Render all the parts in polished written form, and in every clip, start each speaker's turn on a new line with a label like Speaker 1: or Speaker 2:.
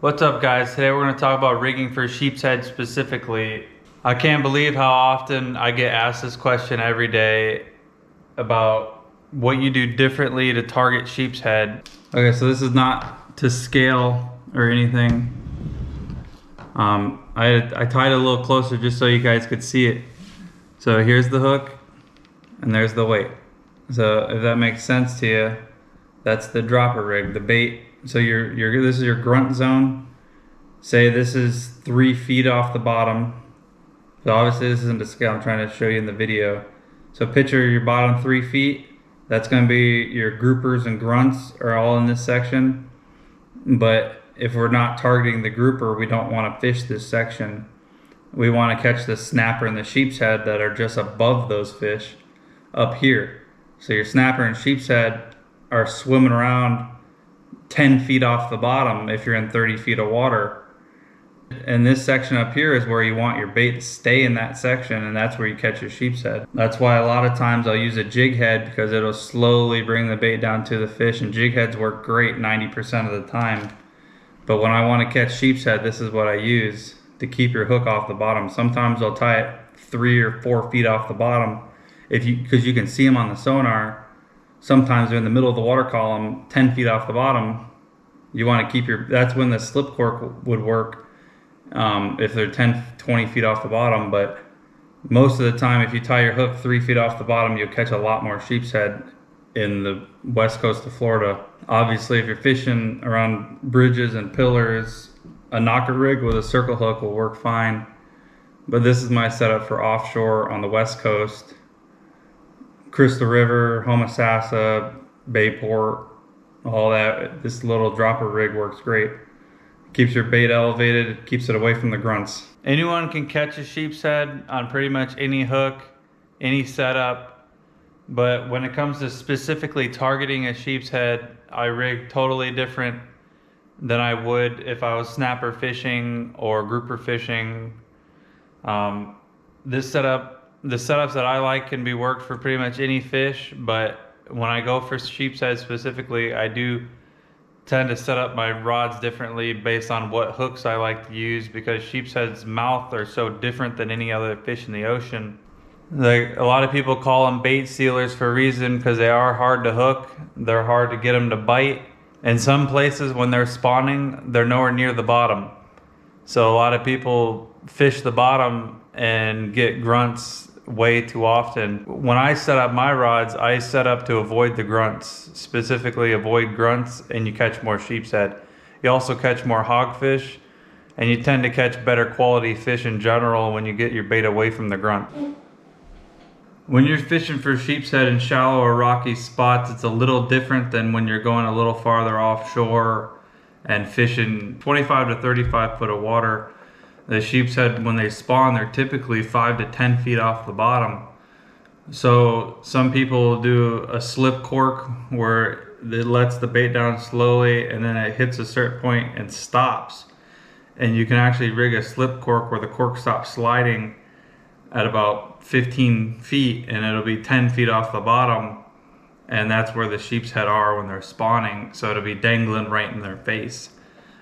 Speaker 1: What's up, guys? Today we're going to talk about rigging for sheepshead specifically. I can't believe how often I get asked this question every day about what you do differently to target sheepshead. Okay, so this is not to scale or anything. I tied it a little closer just so you guys could see it. So here's the hook and there's the weight. So if that makes sense to you, that's the dropper rig, the bait. So this is your grunt zone. Say this is 3 feet off the bottom. So obviously this isn't to scale, I'm trying to show you in the video. So picture your bottom 3 feet. That's going to be your groupers and grunts are all in this section. But if we're not targeting the grouper, we don't want to fish this section. We want to catch the snapper and the sheepshead that are just above those fish up here. So your snapper and sheepshead are swimming around 10 feet off the bottom if you're in 30 feet of water. And this section up here is where you want your bait to stay in that section, and that's where you catch your sheepshead. That's why a lot of times I'll use a jig head, because it'll slowly bring the bait down to the fish, and jig heads work great 90% of the time. But when I want to catch sheepshead, this is what I use to keep your hook off the bottom. Sometimes I'll tie it 3 or 4 feet off the bottom, because you can see them on the sonar. Sometimes they're in the middle of the water column, 10 feet off the bottom. You want to keep that's when the slip cork would work, if they're 10, 20 feet off the bottom. But most of the time, if you tie your hook 3 feet off the bottom, you'll catch a lot more sheepshead in the west coast of Florida. Obviously, if you're fishing around bridges and pillars, a knocker rig with a circle hook will work fine. But this is my setup for offshore on the west coast. Crystal River, Homosassa, Bayport, all that. This little dropper rig works great. Keeps your bait elevated, keeps it away from the grunts. Anyone can catch a sheepshead on pretty much any hook, any setup. But when it comes to specifically targeting a sheepshead, I rig totally different than I would if I was snapper fishing or grouper fishing. The setups that I like can be worked for pretty much any fish, but when I go for sheepshead specifically, I do tend to set up my rods differently based on what hooks I like to use, because sheepshead's mouth are so different than any other fish in the ocean. Like, a lot of people call them bait sealers for a reason, because they are hard to hook. They're hard to get them to bite. In some places, when they're spawning, they're nowhere near the bottom. So a lot of people fish the bottom and get grunts way too often. When I set up my rods, I set up to avoid the grunts, specifically avoid grunts, and you catch more sheepshead. You also catch more hogfish, and you tend to catch better quality fish in general when you get your bait away from the grunt. When you're fishing for sheepshead in shallow or rocky spots, it's a little different than when you're going a little farther offshore and fishing 25 to 35 foot of water. The sheepshead, when they spawn, they're typically 5 to 10 feet off the bottom. So some people do a slip cork where it lets the bait down slowly and then it hits a certain point and stops. And you can actually rig a slip cork where the cork stops sliding at about 15 feet and it'll be 10 feet off the bottom. And that's where the sheepshead are when they're spawning. So it'll be dangling right in their face.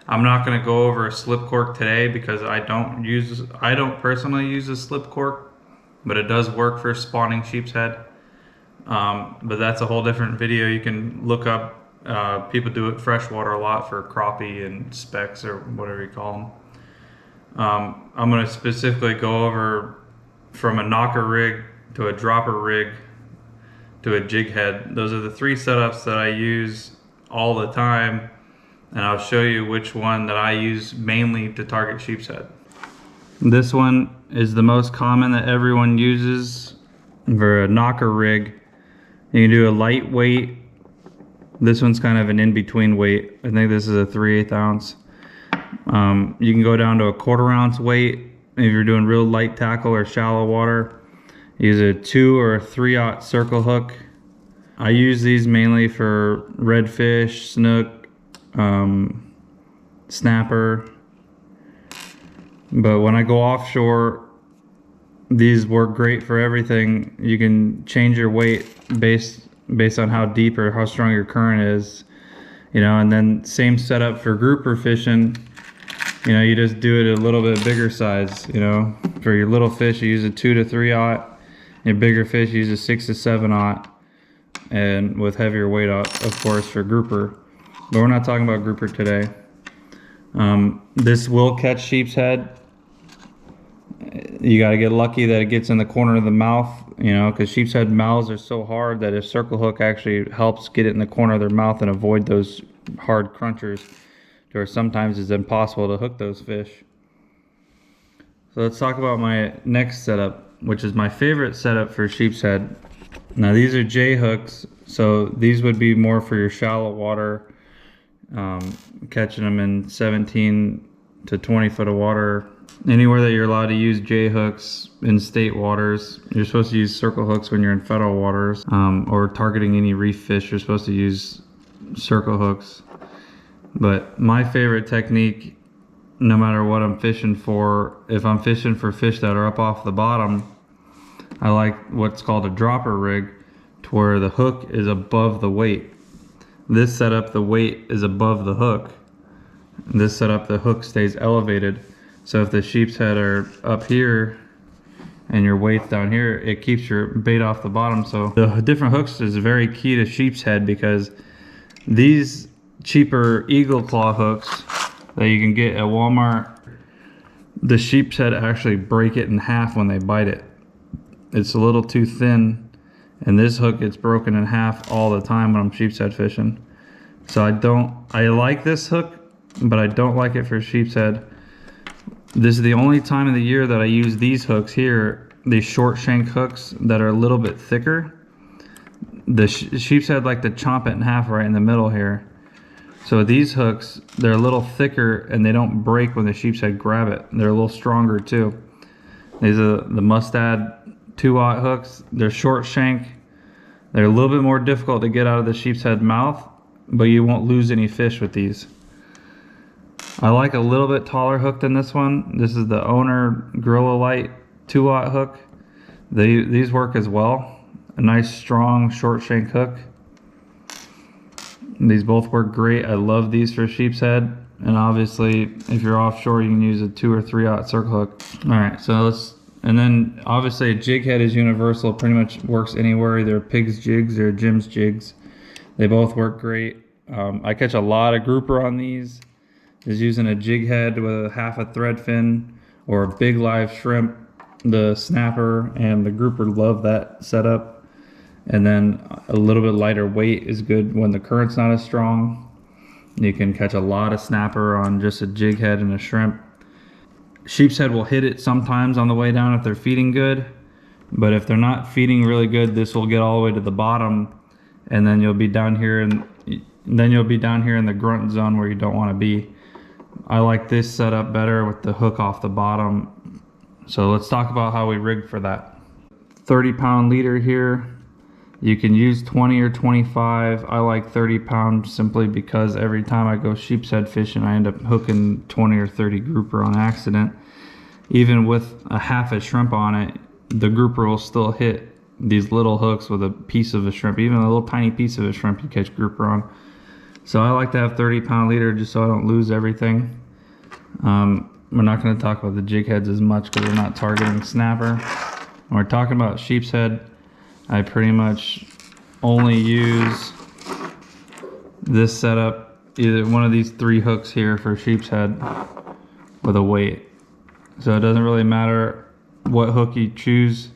Speaker 1: I'm not going to go over a slip cork today because I don't personally use a slip cork, but it does work for spawning sheepshead. But that's a whole different video. You can look up, people do it freshwater a lot for crappie and specks or whatever you call them. I'm going to specifically go over from a knocker rig to a dropper rig to a jig head. Those are the 3 setups that I use all the time. And I'll show you which one that I use mainly to target sheepshead. This one is the most common that everyone uses for a knocker rig. You can do a lightweight. This one's kind of an in-between weight. I think this is a 3/8 ounce. You can go down to a 1/4 ounce weight if you're doing real light tackle or shallow water. Use a 2 or a 3/0 circle hook. I use these mainly for redfish, snook, snapper. But when I go offshore, these work great for everything. You can change your weight based on how deep or how strong your current is, you know. And then same setup for grouper fishing. You know, you just do it a little bit bigger size. You know, for your little fish, you use a 2 to 3/0. Your bigger fish, you use a 6 to 7/0. And with heavier weight, of course, for grouper. But we're not talking about grouper today. This will catch sheepshead. You got to get lucky that it gets in the corner of the mouth, you know, because sheepshead mouths are so hard that a circle hook actually helps get it in the corner of their mouth and avoid those hard crunchers, or sometimes it's impossible to hook those fish. So let's talk about my next setup, which is my favorite setup for sheepshead. Now these are J hooks, so these would be more for your shallow water, catching them in 17 to 20 foot of water. Anywhere that you're allowed to use J hooks in state waters. You're supposed to use circle hooks when you're in federal waters, or targeting any reef fish, you're supposed to use circle hooks. But my favorite technique, no matter what I'm fishing for, if I'm fishing for fish that are up off the bottom, I like what's called a dropper rig, to where the hook is above the weight. This setup, the weight is above the hook. This setup, the hook stays elevated. So if the sheepshead are up here and your weight's down here, it keeps your bait off the bottom. So the different hooks is very key to sheepshead, because these cheaper eagle claw hooks that you can get at Walmart, the sheepshead actually break it in half when they bite it. It's a little too thin, and this hook gets broken in half all the time when I'm sheepshead fishing. So I like this hook, but I don't like it for sheepshead. This is the only time of the year that I use these hooks here, these short shank hooks that are a little bit thicker. The sheepshead like to chomp it in half right in the middle here. So these hooks, they're a little thicker and they don't break when the sheepshead grab it. They're a little stronger too. These are the Mustad 2/0 hooks. They're short shank. They're a little bit more difficult to get out of the sheepshead mouth, but you won't lose any fish with these. I like a little bit taller hook than this one. This is the Owner Gorilla Light 2/0 hook. These work as well. A nice strong short shank hook. These both work great. I love these for sheepshead. And obviously, if you're offshore, you can use a 2 or 3/0 circle hook. All right, so and then obviously a jig head is universal. Pretty much works anywhere. Either Pig's jigs or Jim's jigs. They both work great. I catch a lot of grouper on these. Is using a jig head with a half a thread fin or a big live shrimp. The snapper and the grouper love that setup. And then a little bit lighter weight is good when the current's not as strong. You can catch a lot of snapper on just a jig head and a shrimp. Sheepshead will hit it sometimes on the way down if they're feeding good, but if they're not feeding really good, this will get all the way to the bottom, and then you'll be down here in the grunt zone where you don't want to be. I like this setup better with the hook off the bottom. So let's talk about how we rig for that. 30-pound leader here. You can use 20 or 25. I like 30 pounds simply because every time I go sheepshead fishing, I end up hooking 20 or 30 grouper on accident. Even with a half a shrimp on it, the grouper will still hit these little hooks with a piece of a shrimp. Even a little tiny piece of a shrimp you catch grouper on. So I like to have 30-pound leader just so I don't lose everything. We're not going to talk about the jig heads as much because we're not targeting snapper. When we're talking about sheepshead, I pretty much only use this setup, either one of these 3 hooks here for sheepshead with a weight. So it doesn't really matter what hook you choose.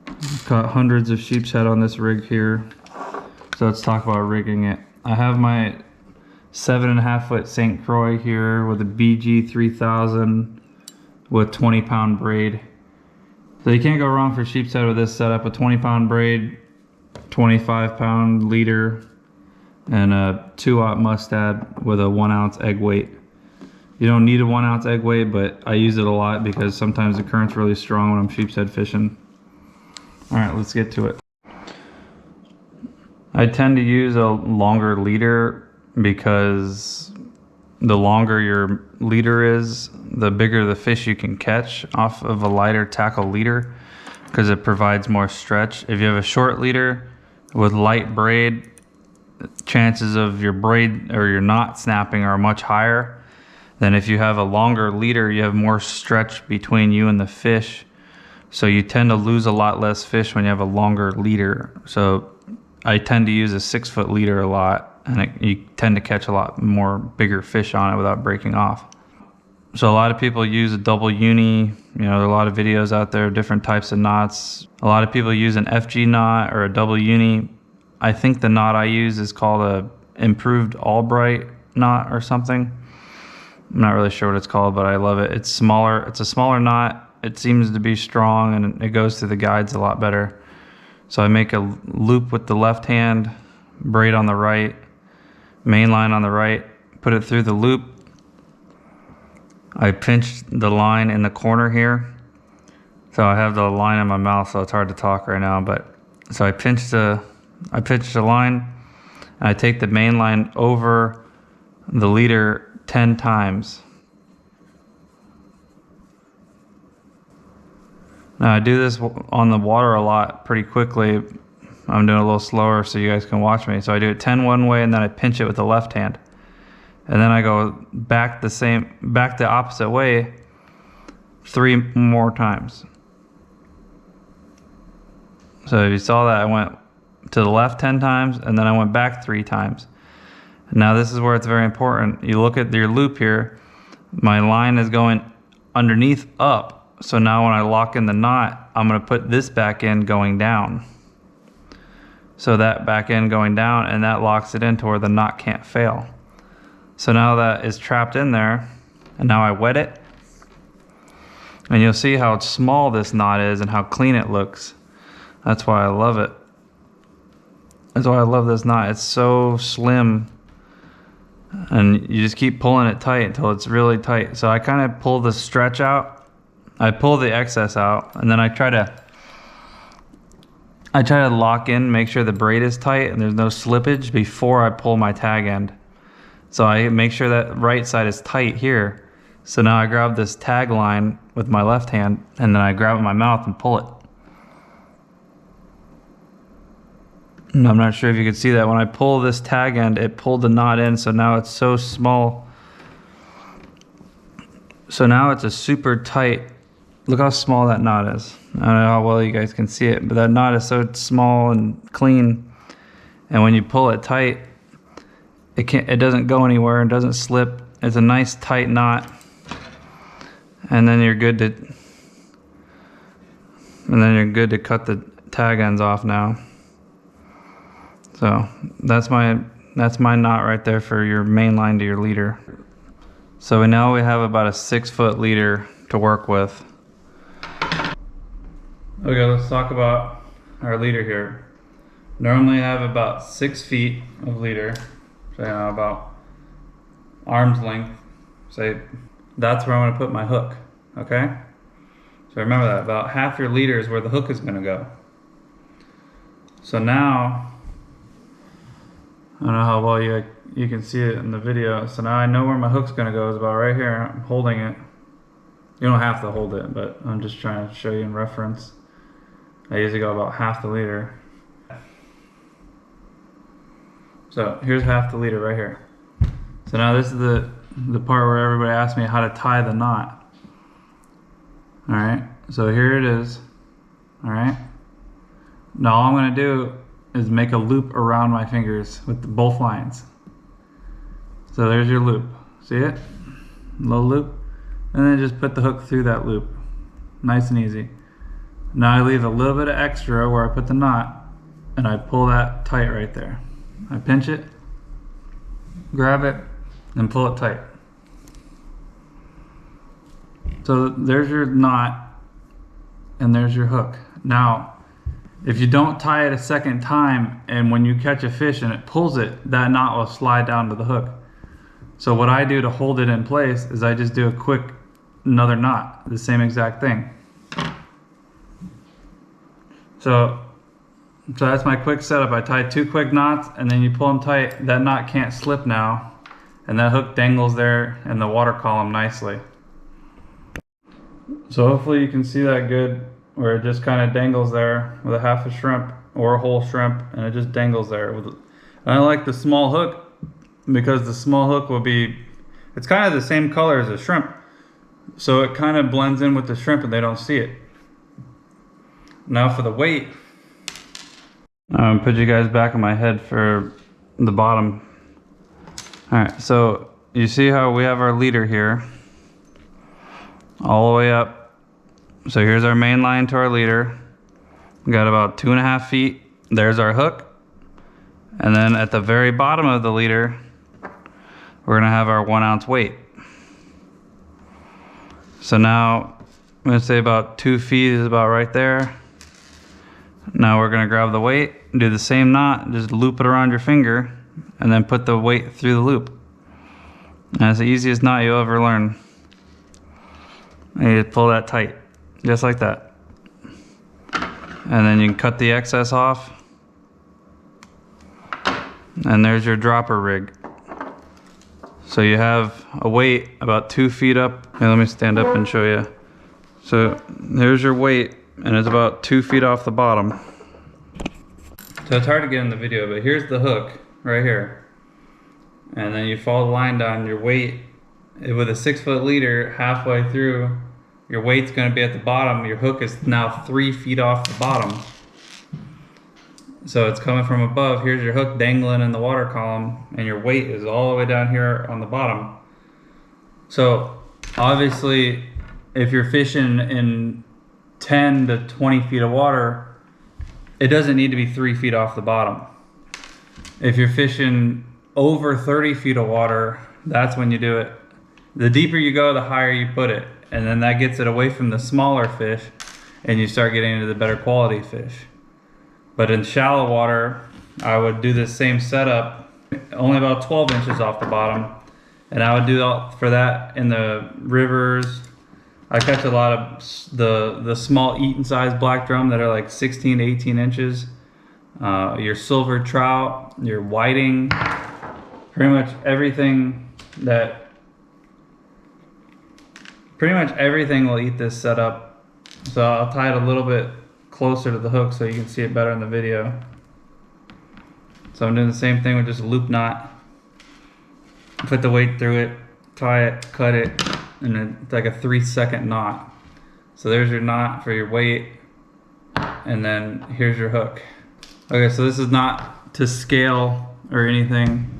Speaker 1: I've caught hundreds of sheepshead on this rig here. So let's talk about rigging it. I have my 7.5 foot St. Croix here with a BG 3000 with 20-pound braid. So you can't go wrong for sheepshead with this setup. A 20-pound braid, 25-pound leader, and a 2/0 Mustad with a 1 ounce egg weight. You don't need a 1 ounce egg weight, but I use it a lot because sometimes the current's really strong when I'm sheepshead fishing. All right, let's get to it. I tend to use a longer leader because the longer your leader is, the bigger the fish you can catch off of a lighter tackle leader, because it provides more stretch. If you have a short leader with light braid, chances of your braid or your knot snapping are much higher. Then if you have a longer leader, you have more stretch between you and the fish. So you tend to lose a lot less fish when you have a longer leader. So I tend to use a 6-foot leader a lot, and you tend to catch a lot more bigger fish on it without breaking off. So a lot of people use a double uni. You know, there are a lot of videos out there, different types of knots. A lot of people use an FG knot or a double uni. I think the knot I use is called a improved Albright knot or something. I'm not really sure what it's called, but I love it. It's smaller. It's a smaller knot. It seems to be strong, and it goes through the guides a lot better. So I make a loop with the left hand, braid on the right, main line on the right, put it through the loop. I pinch the line in the corner here. So I have the line in my mouth, so it's hard to talk right now, but so I pinch the line, and I take the main line over the leader 10 times. Now I do this on the water a lot, pretty quickly. I'm doing a little slower so you guys can watch me. So I do it 10 one way, and then I pinch it with the left hand. And then I go back the opposite way 3 more times. So if you saw that, I went to the left 10 times, and then I went back 3 times. Now this is where it's very important. You look at your loop here, my line is going underneath up. So now when I lock in the knot, I'm gonna put this back in going down. So that back end going down, and that locks it into where the knot can't fail. So now that is trapped in there, and now I wet it. And you'll see how small this knot is and how clean it looks. That's why I love it. That's why I love this knot. It's so slim. And you just keep pulling it tight until it's really tight. So I kind of pull the stretch out. I pull the excess out, and then I try to lock in, make sure the braid is tight and there's no slippage before I pull my tag end. So I make sure that right side is tight here. So now I grab this tag line with my left hand, and then I grab it in my mouth and pull it. And I'm not sure if you can see that. When I pull this tag end, it pulled the knot in, so now it's so small. So now it's a super tight, look how small that knot is. I don't know how well you guys can see it, but that knot is so small and clean. And when you pull it tight, it doesn't go anywhere and doesn't slip. It's a nice tight knot. And then you're good to cut the tag ends off now. So that's my knot right there for your main line to your leader. So now we have about a 6-foot leader to work with. Okay, let's talk about our leader here. Normally I have about 6 feet of leader, so about arm's length. Say that's where I'm gonna put my hook, okay? So remember that, about half your leader is where the hook is gonna go. So now, I don't know how well you can see it in the video. So now I know where my hook's gonna go, is about right here. I'm holding it. You don't have to hold it, but I'm just trying to show you in reference. I usually go about half the leader. So here's half the leader right here. So now this is the part where everybody asks me how to tie the knot. All right, so here it is. All right. Now all I'm gonna do is make a loop around my fingers with both lines. So there's your loop. See it? Little loop. And then just put the hook through that loop. Nice and easy. Now I leave a little bit of extra where I put the knot, and I pull that tight right there. I pinch it, grab it, and pull it tight. So there's your knot, and there's your hook. Now, if you don't tie it a second time, and when you catch a fish and it pulls it, that knot will slide down to the hook. So what I do to hold it in place is I just do a quick another knot, the same exact thing. So that's my quick setup. I tie 2 quick knots, and then you pull them tight. That knot can't slip now, and that hook dangles there in the water column nicely. So hopefully you can see that good, where it just kind of dangles there with a half a shrimp or a whole shrimp, and it just dangles there. And I like the small hook because the small hook will be It's kind of the same color as a shrimp. So it kind of blends in with the shrimp and they don't see it. Now for the weight. Put you guys back in my head for the bottom. All right, so you see how we have our leader here, all the way up. So here's our main line to our leader. We got about 2.5 feet. There's our hook. And then at the very bottom of the leader, we're gonna have our 1 ounce weight. So now, I'm gonna say about 2 feet is about right there. Now we're gonna grab the weight, do the same knot, just loop it around your finger, and then put the weight through the loop. And that's the easiest knot you'll ever learn. And you just pull that tight, just like that. And then you can cut the excess off. And there's your dropper rig. So you have a weight about 2 feet up. Here, let me stand up and show you. So there's your weight, and it's about 2 feet off the bottom. So it's hard to get in the video, but here's the hook right here. And then you follow the line down, your weight, with a 6-foot leader halfway through, your weight's gonna be at the bottom. Your hook is now 3 feet off the bottom. So it's coming from above. Here's your hook dangling in the water column, and your weight is all the way down here on the bottom. So obviously, if you're fishing in 10 to 20 feet of water, it doesn't need to be 3 feet off the bottom. If you're fishing over 30 feet of water, that's when you do it. The deeper you go, the higher you put it. And then that gets it away from the smaller fish, and you start getting into the better quality fish. But in shallow water, I would do the same setup, only about 12 inches off the bottom. And I would do for that in the rivers. I catch a lot of the small eaten size black drum that are like 16 to 18 inches. Your silver trout, your whiting, pretty much everything will eat this setup. So I'll tie it a little bit closer to the hook so you can see it better in the video. So I'm doing the same thing with just a loop knot. Put the weight through it, tie it, cut it, and it's like a 3-second knot. So there's your knot for your weight, and then here's your hook. Okay, so this is not to scale or anything.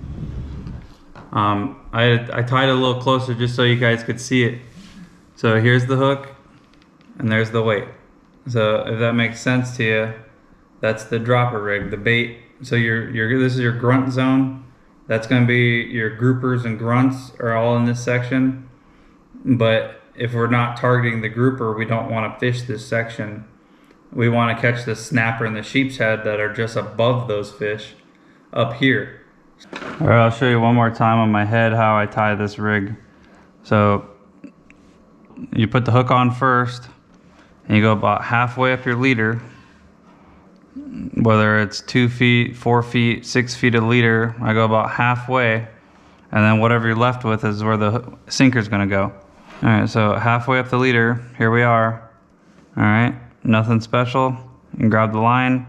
Speaker 1: I tied it a little closer just so you guys could see it. So here's the hook, and there's the weight. So if that makes sense to you, that's the dropper rig, the bait. So this is your grunt zone. That's going to be your groupers and grunts are all in this section. But if we're not targeting the grouper, we don't want to fish this section. We want to catch the snapper and the sheepshead that are just above those fish up here. All right, I'll show you one more time on my head how I tie this rig. So you put the hook on first, and you go about halfway up your leader, whether it's 2 feet, 4 feet, 6 feet of leader. I go about halfway, and then whatever you're left with is where the sinker's gonna go. All right, so halfway up the leader, here we are. All right, nothing special. You can grab the line,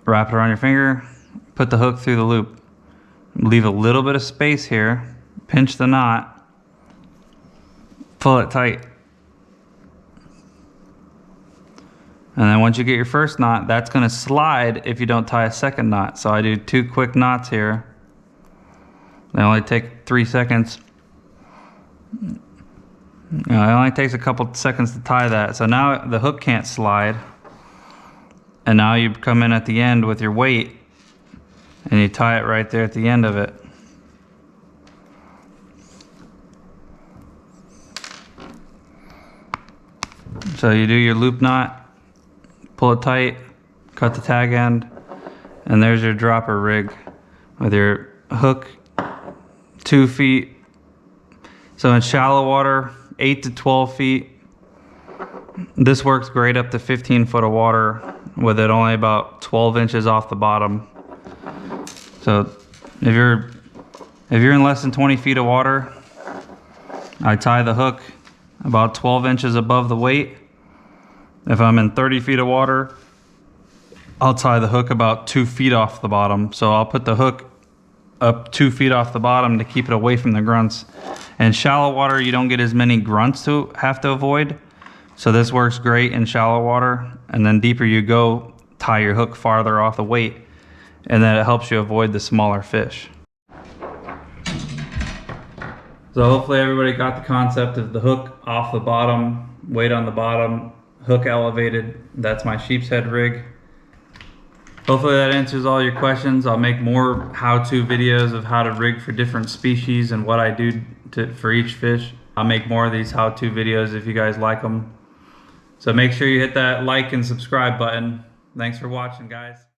Speaker 1: wrap it around your finger, put the hook through the loop. Leave a little bit of space here, pinch the knot, pull it tight. And then once you get your first knot, that's gonna slide if you don't tie a second knot. So I do 2 quick knots here. They only take 3 seconds. It only takes a couple seconds to tie that. So now the hook can't slide. And now you come in at the end with your weight, and you tie it right there at the end of it. So you do your loop knot, pull it tight, cut the tag end, and there's your dropper rig with your hook 2 feet. So in shallow water, 8 to 12 feet. This works great up to 15 foot of water with it only about 12 inches off the bottom. So if you're in less than 20 feet of water, I tie the hook about 12 inches above the weight. If I'm in 30 feet of water, I'll tie the hook about 2 feet off the bottom. So I'll put the hook up 2 feet off the bottom to keep it away from the grunts. In shallow water, you don't get as many grunts to have to avoid. So this works great in shallow water. And then deeper you go, tie your hook farther off the weight. And then it helps you avoid the smaller fish. So hopefully everybody got the concept of the hook off the bottom, weight on the bottom, hook elevated. That's my Sheepshead rig. Hopefully that answers all your questions. I'll make more how-to videos of how to rig for different species and what I do for each fish. I'll make more of these how-to videos if you guys like them. So make sure you hit that like and subscribe button. Thanks for watching, guys.